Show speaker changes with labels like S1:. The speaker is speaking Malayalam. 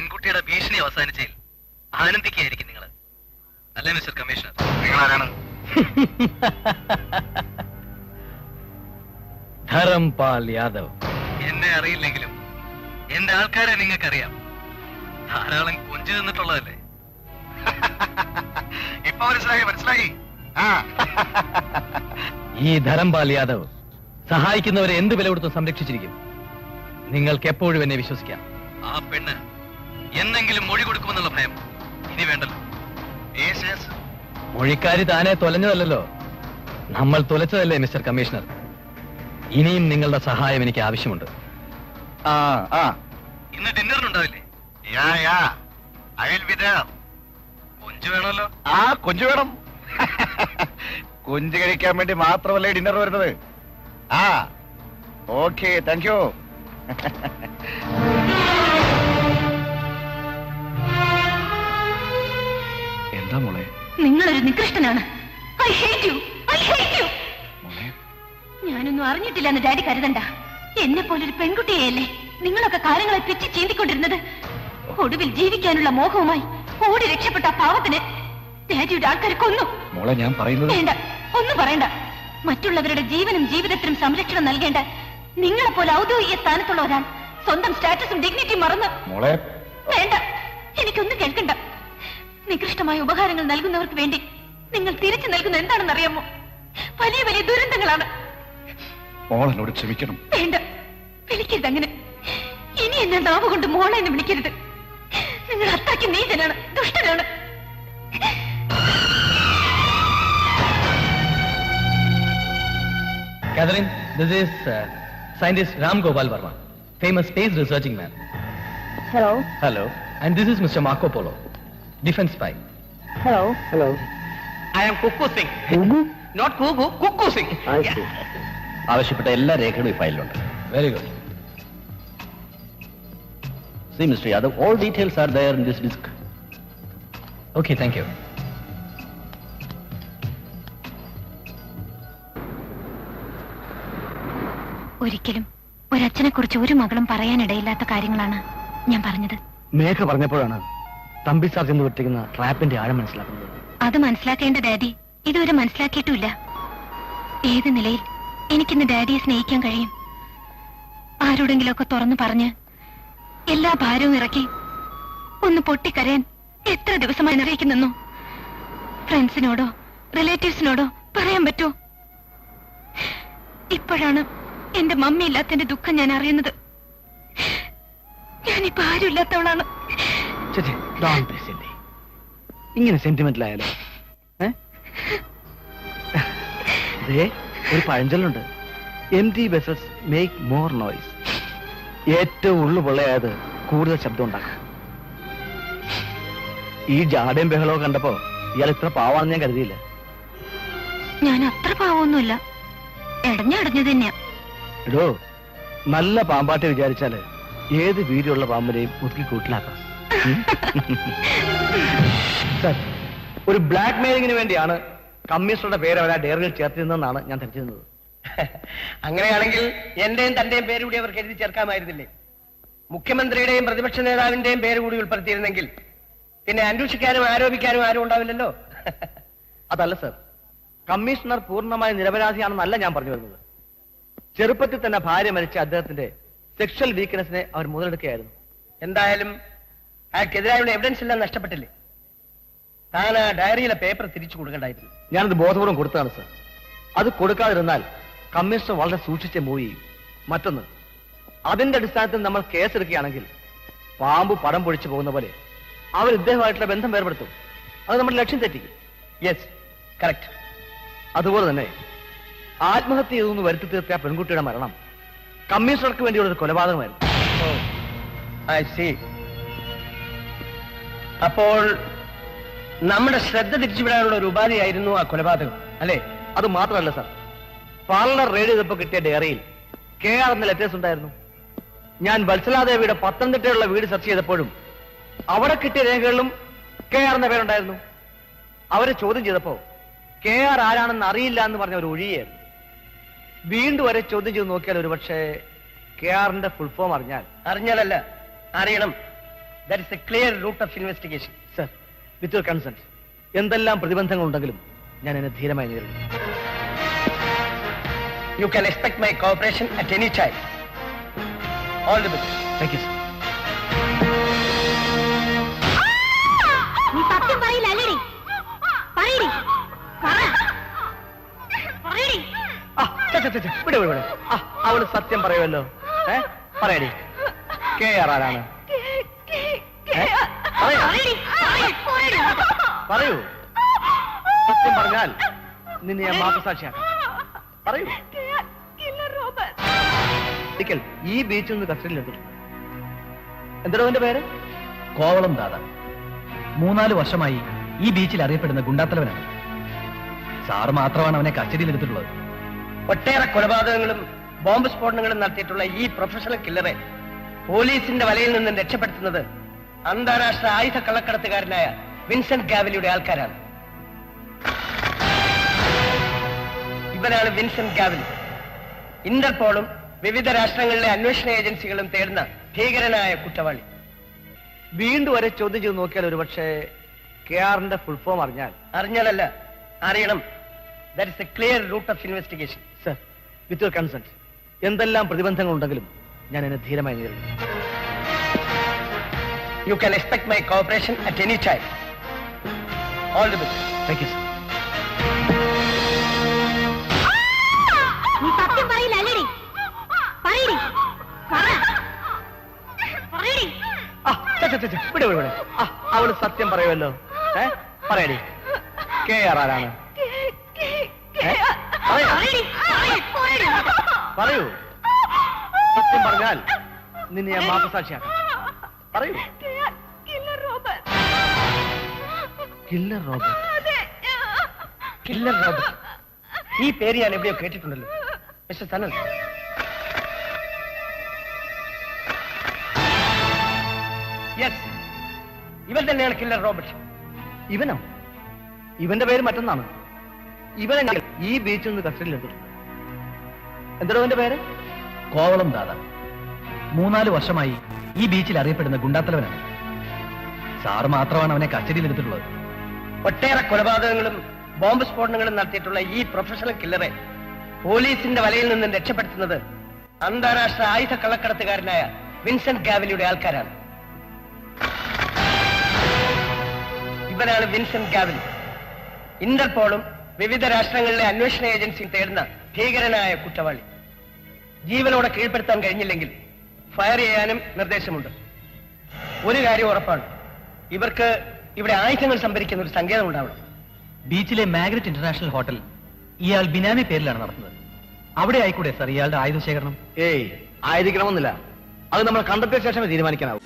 S1: പെൺകുട്ടിയുടെ ഭീഷണി അവസാനിച്ചതിൽ ആനന്ദിക്കുകയായിരിക്കും നിങ്ങൾ, അല്ലേ മിസ്റ്റർ കമ്മീഷണർ? നിങ്ങൾ ആരാണ്?
S2: ധരംപാൽ യാദവ്.
S1: എന്നെ അറിയില്ലെങ്കിലും എന്റെ ആൾക്കാരെ നിങ്ങൾക്കറിയാം. ധാരാളം കൊഞ്ചു നിന്നിട്ടുള്ളതല്ലേ? ഇപ്പൊ മനസ്സിലായി.
S2: ഈ ധരംപാൽ യാദവ് സഹായിക്കുന്നവരെ എന്ത് വില കൊടുത്തും സംരക്ഷിച്ചിരിക്കും. നിങ്ങൾക്ക് എപ്പോഴും എന്നെ വിശ്വസിക്കാം.
S1: ആ പെണ്ണ് എന്തെങ്കിലും മൊഴി കൊടുക്കുമെന്നുള്ള ഭയം ഇനി വേണ്ടല്ലോ.
S2: മൊഴിക്കാരി താനെ തൊലഞ്ഞതല്ലോ, നമ്മൾ തുലച്ചതല്ലേ മിസ്റ്റർ കമ്മീഷണർ. ഇനിയും നിങ്ങളുടെ സഹായം എനിക്ക് ആവശ്യമുണ്ട്.
S1: ഇന്ന് ഡിന്നറിനുണ്ടാവില്ലേ? കൊഞ്ചു വേണമല്ലോ.
S3: കൊഞ്ചു വേണം. കൊഞ്ച് കഴിക്കാൻ വേണ്ടി മാത്രമല്ലേ ഡിന്നർ വരുന്നത്. Okay, thank you. എന്താ മോളെ?
S4: നിങ്ങളൊരു നികൃഷ്ടനാണ്. ഞാനൊന്നും അറിഞ്ഞിട്ടില്ലെന്ന് ഡാഡി കരുതണ്ട. എന്നെ പോലൊരു പെൺകുട്ടിയെയല്ലേ നിങ്ങളൊക്കെ കാര്യങ്ങളെ പിച്ചി ചീന്തിക്കൊണ്ടിരുന്നത്. ഒടുവിൽ ജീവിക്കാനുള്ള മോഹവുമായി ഓടി രക്ഷപ്പെട്ട പാവത്തിന് ഡാഡിയുടെ ആൾക്കാരെ കൊന്നു.
S3: മോളെ, ഞാൻ പറയുന്നത്
S4: വേണ്ട, ഒന്നും പറയണ്ട. മറ്റുള്ളവരുടെ ജീവനും ജീവിതത്തിനും സംരക്ഷണം നൽകേണ്ട നിങ്ങളെപ്പോലെ ഔദ്യോഗിക സ്ഥാനത്തുള്ള ഒരാൾ സ്വന്തം സ്റ്റാറ്റസും ഡിഗ്നിറ്റിയും മറന്ന്.
S3: മോളെ,
S4: വേണ്ട, എനിക്കൊന്നും കേൾക്കണ്ട. നികൃഷ്ടമായ ഉപഹാരങ്ങൾ നൽകുന്നവർക്ക് വേണ്ടി നിങ്ങൾ തിരിച്ചു നൽകുന്ന എന്താണെന്ന് അറിയാമോ? വലിയ വലിയ ദുരന്തങ്ങളാണ്.
S3: മോളെന്നോട് ക്ഷമിക്കണം.
S4: വേണ്ട, വിളിക്കരുത് അങ്ങനെ. ഇനി എന്നെ നാവ് കൊണ്ട് മോളെ എന്ന് വിളിക്കരുത്. നിങ്ങൾ അത്രയ്ക്ക് നീചനാണ്, ദുഷ്ടനാണ്.
S2: Catherine, this is scientist Ram Gopal Verma, famous space researching man.
S4: Hello.
S2: Hello. And this is Mr. Marco Polo, defense spy.
S4: Hello.
S2: Hello.
S1: I am Cuckoo Singh. Not Cuckoo, Cuckoo Singh.
S3: ആവശ്യപ്പെട്ട എല്ലാ രേഖകളും ഈ ഫയലിലുണ്ട്.
S2: Very good.
S3: See, Mr. Yadav, all details are there in this disk.
S2: Okay, thank you.
S4: ഒരിക്കലും ഒരച്ഛനെ കുറിച്ച് ഒരു മകളും പറയാനിടയില്ലാത്ത കാര്യങ്ങളാണ് ഞാൻ പറഞ്ഞത്.
S2: മേഘ പറഞ്ഞപ്പോഴാണ് തമ്പി സാർ ചെന്ന് വിട്ടിരിക്കുന്ന ട്രാപ്പിന്റെ ആഴം മനസ്സിലാക്കുന്നത്.
S4: അത് മനസ്സിലാക്കേണ്ട ഡാഡി ഇതുവരെ മനസ്സിലാക്കിയിട്ടുമില്ല. ഏത് നിലയിൽ എനിക്കിന്ന് ഡാഡിയെ സ്നേഹിക്കാൻ കഴിയും? ആരോടെങ്കിലുമൊക്കെ തുറന്നു പറഞ്ഞ് എല്ലാ ഭാരവും ഇറക്കി ഒന്ന് പൊട്ടിക്കരയാൻ എത്ര ദിവസമായി നിറയിക്കുന്നു? ഫ്രണ്ട്സിനോടോ റിലേറ്റീവ്സിനോടോ പറയാൻ പറ്റുമോ? ഇപ്പോഴാണ് എന്റെ മമ്മി ഇല്ലാത്തതിന്റെ ദുഃഖം ഞാൻ അറിയുന്നത്. ഞാനിപ്പോ ആരും ഇല്ലാത്തവളാണ്.
S2: ഇങ്ങനെ സെന്റിമെന്റൽ ആയാലോ? ഒരു പഴഞ്ചൊല്ലുണ്ട്, empty vessels make more noise. ഏറ്റവും ഉള്ളു പൊള്ളയായത് കൂടുതൽ ശബ്ദം ഉണ്ടാക്കും. ഈ ജാടയും ബഹളവും കണ്ടപ്പോ ഇയാൾ ഇത്ര പാവാണെന്ന് ഞാൻ കരുതിയില്ല.
S4: ഞാൻ അത്ര പാവമൊന്നുമില്ല, ഇടഞ്ഞടഞ്ഞു തന്നെയാ.
S2: എടോ, നല്ല പാമ്പാട്ടി വിചാരിച്ചാല് ഏത് വീതിയുള്ള പാമ്പിനെയും ഒതുക്കി കൂട്ടിലാക്കാം. സർ, ഒരു ബ്ലാക്ക് മെയിലിങ്ങിന് വേണ്ടിയാണ് കമ്മീഷണറുടെ പേര് അവരാ ഡയറിയിൽ ചേർത്തിരുന്നതെന്നാണ് ഞാൻ ധരിച്ചിരുന്നത്.
S5: അങ്ങനെയാണെങ്കിൽ എന്റെയും തന്റെയും പേര് കൂടി അവർക്ക് എഴുതി ചേർക്കാമായിരുന്നില്ലേ? മുഖ്യമന്ത്രിയുടെയും പ്രതിപക്ഷ നേതാവിന്റെയും പേര് കൂടി ഉൾപ്പെടുത്തിയിരുന്നെങ്കിൽ പിന്നെ അന്വേഷിക്കാനും ആരോപിക്കാനും ആരും ഉണ്ടാവില്ലല്ലോ.
S2: അതല്ല സർ, കമ്മീഷണർ പൂർണ്ണമായി നിരപരാധിയാണെന്നല്ല ഞാൻ പറഞ്ഞു വരുന്നത്. ചെറുപ്പത്തിൽ തന്നെ ഭാര്യ മരിച്ച അദ്ദേഹത്തിന്റെ സെക്ഷൽ വീക്ക്നെസിനെ അവർ മുതലെടുക്കുകയായിരുന്നു.
S5: എന്തായാലും അയാൾക്കെതിരായുള്ള എവിഡൻസ് എല്ലാം നഷ്ടപ്പെട്ടില്ലേ? താൻ ആ ഡയറിയിലെ പേപ്പർ തിരിച്ചു കൊടുക്കണ്ടായിരുന്നു.
S2: ഞാനത് ബോധപൂർവ്വം കൊടുത്തതാണ് സർ. അത് കൊടുക്കാതിരുന്നാൽ കമ്മീഷണർ വളരെ സൂക്ഷിച്ച് മൂവ് ചെയ്യും. മറ്റൊന്ന്, അതിന്റെ അടിസ്ഥാനത്തിൽ നമ്മൾ കേസെടുക്കുകയാണെങ്കിൽ പാമ്പ് പടം പൊഴിച്ചു പോകുന്ന പോലെ അവർ ഇദ്ദേഹമായിട്ടുള്ള ബന്ധം വേർപെടുത്തും. അത് നമ്മുടെ ലക്ഷ്യം തെറ്റിക്കും.
S5: Yes, correct.
S2: അതുപോലെ തന്നെ ആത്മഹത്യ ചെയ്തൊന്ന് വരുത്തി തീർത്ത പെൺകുട്ടിയുടെ മരണം കമ്മീഷണർക്ക് വേണ്ടിയുള്ള ഒരു കൊലപാതകമായിരുന്നു.
S5: I see. അപ്പോൾ നമ്മുടെ ശ്രദ്ധ തിരിച്ചുവിടാനുള്ള ഒരു ഉപാധിയായിരുന്നു ആ കൊലപാതകം, അല്ലേ?
S2: അത് മാത്രമല്ല സർ, പാർലർ റെയ്ഡ് ചെയ്തപ്പോൾ കിട്ടിയ ഡയറിയിൽ KR എന്ന ലെറ്റേഴ്സ് ഉണ്ടായിരുന്നു. ഞാൻ വത്സലാദേവിയുടെ പത്തനംതിട്ടയുള്ള വീട് സെർച്ച് ചെയ്തപ്പോഴും അവിടെ കിട്ടിയ രേഖകളിലും KR എന്ന പേരുണ്ടായിരുന്നു. അവരെ ചോദ്യം ചെയ്തപ്പോ KR ആരാണെന്ന് അറിയില്ല എന്ന് പറഞ്ഞ ഒരു ഒഴിയായിരുന്നു. വീണ്ടും വരെ ചോദ്യം ചെയ്ത് നോക്കിയാൽ ഒരുപക്ഷെ KRന്റെ ഫുൾ ഫോം അറിഞ്ഞാലല്ല,
S5: അറിയണം. That is a clear route of investigation.
S2: Sir, with your consent, എന്തെല്ലാം പ്രതിബന്ധങ്ങളുണ്ടെങ്കിലും ഞാൻ എന്നെ ധീരമായി നേരിടും.
S5: You can expect my cooperation at any time. All the best.
S2: Thank you sir.
S4: നീ സത്യം പറയില്ല അല്ലേടി? പറയടി. പറയടി.
S2: വിട്. അവള് സത്യം പറയുമല്ലോ. പറയടി, KR ആരാണ്? പറയൂ. സത്യം പറഞ്ഞാൽ നിന്നെ ഞാൻ മാപ്പസാക്ഷിയാക്കാം. പറയൂ. ഈ ബീച്ചിൽ നിന്ന് കസ്റ്റഡിയിലെടുത്തു. എന്താണോ അവന്റെ പേര്?
S3: കോവളം ദാദ. 3-4 വർഷമായി ഈ ബീച്ചിൽ അറിയപ്പെടുന്ന ഗുണ്ടാത്തലവനാണ്. സാറ് മാത്രമാണ് അവനെ കസ്റ്റഡിയിലെടുത്തിട്ടുള്ളത്.
S5: ഒട്ടേറെ കൊലപാതകങ്ങളും ബോംബ് സ്ഫോടനങ്ങളും നടത്തിയിട്ടുള്ള ഈ പ്രൊഫഷണൽ കില്ലറെ പോലീസിന്റെ വലയിൽ നിന്നും രക്ഷപ്പെടുത്തുന്നത് അന്താരാഷ്ട്ര ആയുധ കള്ളക്കടത്തുകാരനായ വിൻസെന്റ് ഗാവലിയുടെ ആൾക്കാരാണ്. ഇവനാണ് വിൻസെന്റ് ഗാവലി. ഇന്റർപോളും വിവിധ രാഷ്ട്രങ്ങളിലെ അന്വേഷണ ഏജൻസികളും തേടുന്ന ഭീകരനായ കുറ്റവാളി.
S2: വീണ്ടും വരെ ചോദ്യം ചെയ്ത് നോക്കിയാൽ ഒരുപക്ഷെ KRന്റെ ഫുൾ ഫോം
S5: അറിഞ്ഞാലല്ല, അറിയണം. That is a clear route of investigation.
S2: Sir, with your consent, എന്തെല്ലാം പ്രതിബന്ധങ്ങളുണ്ടെങ്കിലും ഞാൻ എന്നെ ധീരമായി നേരിടും.
S5: You can expect my cooperation at any time. All the best.
S2: Thank you sir.
S4: നീ സത്യം പറയില്ല അല്ലേടി? പറയടി. പറയടി.
S2: വിട്. അവള് സത്യം പറയുമല്ലോ. പറയടി, KR ആരാണ്? പറയൂ. സത്യം പറഞ്ഞാൽ നിന്നെ ഞാൻ മാപ്പസാക്ഷിയാക്കാം. പറയൂ. Killer Robert.
S5: Killer Robert. ഈ പേര് ഞാൻ എവിടെയോ കേട്ടിട്ടുണ്ടല്ലോ. മിസ്റ്റർ സനൽ, യെസ്, ഇവൻ തന്നെയാണ് കില്ലർ റോബർട്ട്.
S2: ഇവനോ? ഇവന്റെ പേര് മറ്റൊന്നാണ്. ഇവനെ ഞാൻ ഈ ബീച്ചിൽ നിന്ന് കസ്റ്റഡിയിലെടുത്തു. എന്താണോ അവന്റെ പേര്?
S3: കോവളം ദാദ. 3-4 വർഷമായി ഈ ബീച്ചിൽ അറിയപ്പെടുന്ന ഗുണ്ടാത്തലവനാണ്. സാറ് മാത്രമാണ് അവനെ കസ്റ്റഡിയിലെടുത്തിട്ടുള്ളത്.
S5: ഒട്ടേറെ കൊലപാതകങ്ങളും ബോംബ് സ്ഫോടനങ്ങളും നടത്തിയിട്ടുള്ള ഈ പ്രൊഫഷണൽ കില്ലറെ പോലീസിന്റെ വലയിൽ നിന്നും രക്ഷപ്പെടുത്തുന്നത് അന്താരാഷ്ട്ര ആയുധ കള്ളക്കടത്തുകാരനായ വിൻസെന്റ് ഗാവലിയുടെ ആൾക്കാരാണ്. ഇവനാണ് വിൻസെന്റ് ഗാവലി. ഇന്റർപോളും വിവിധ രാഷ്ട്രങ്ങളിലെ അന്വേഷണ ഏജൻസിയും തേടുന്ന ഭീകരനായ കുറ്റവാളി. ജീവനോടെ കീഴ്പ്പെടുത്താൻ കഴിഞ്ഞില്ലെങ്കിൽ ഫയർ ചെയ്യാനും നിർദ്ദേശമുണ്ട്. ഒരു കാര്യം ഉറപ്പാണ്, ഇവർക്ക് ഇവിടെ ആയുധങ്ങൾ സംഭരിക്കുന്ന ഒരു സങ്കേതം ഉണ്ടാവണം.
S3: ബീച്ചിലെ മാഗ്നറ്റ് ഇന്റർനാഷണൽ ഹോട്ടൽ ഇയാൾ ബിനാമി പേരിലാണ് നടത്തുന്നത്. അവിടെ ആയിക്കൂടെ സാർ ഇയാളുടെ ആയുധ ശേഖരണം?
S2: ആയിരിക്കണമെന്നില്ല. അത് നമ്മൾ കണ്ടെത്തിയ ശേഷമേ തീരുമാനിക്കാനാവും.